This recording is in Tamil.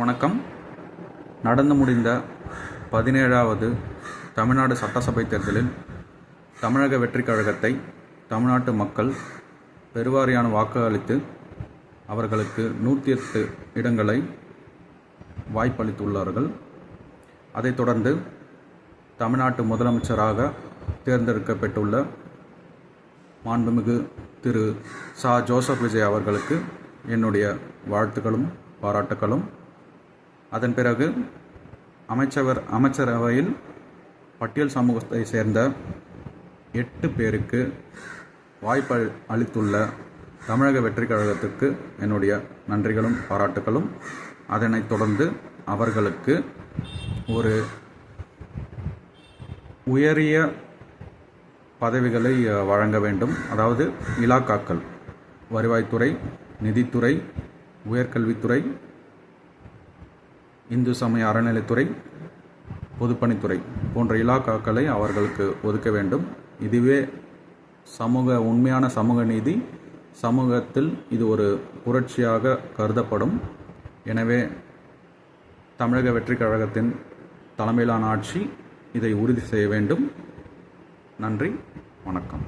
வணக்கம். நடந்து முடிந்த 17வது தமிழ்நாடு சட்டசபை தேர்தலில் தமிழக வெற்றிக் கழகத்தை தமிழ்நாட்டு மக்கள் பெருவாரியான வாக்கு அளித்து அவர்களுக்கு 108 இடங்களை வாய்ப்பளித்துள்ளார்கள். அதைத் தொடர்ந்து தமிழ்நாட்டு முதலமைச்சராக தேர்ந்தெடுக்கப்பட்டுள்ள மாண்புமிகு திரு ச. ஜோசப் விஜய் அவர்களுக்கு என்னுடைய வாழ்த்துக்களும் பாராட்டுக்களும். அதன் பிறகு அமைச்சரவையில் பட்டியல் சமூகத்தை சேர்ந்த 8 பேருக்கு வாய்ப்பு அளித்துள்ள தமிழக வெற்றிக் கழகத்துக்கு என்னுடைய நன்றிகளும் பாராட்டுகளும். அதனைத் தொடர்ந்து அவர்களுக்கு ஒரு உயரிய பதவிகளை வழங்க வேண்டும். அதாவது இலாக்காக்கள், வருவாய்த்துறை, நிதித்துறை, உயர்கல்வித்துறை, இந்து சமய அறநிலைத்துறை, பொதுப்பணித்துறை போன்ற இலாக்காக்களை அவர்களுக்கு ஒதுக்க வேண்டும். இதுவே உண்மையான சமூக நீதி. சமூகத்தில் இது ஒரு புரட்சியாக கருதப்படும். எனவே தமிழக வெற்றிக் கழகத்தின் தலைமையிலான ஆட்சி இதை உறுதி செய்ய வேண்டும். நன்றி, வணக்கம்.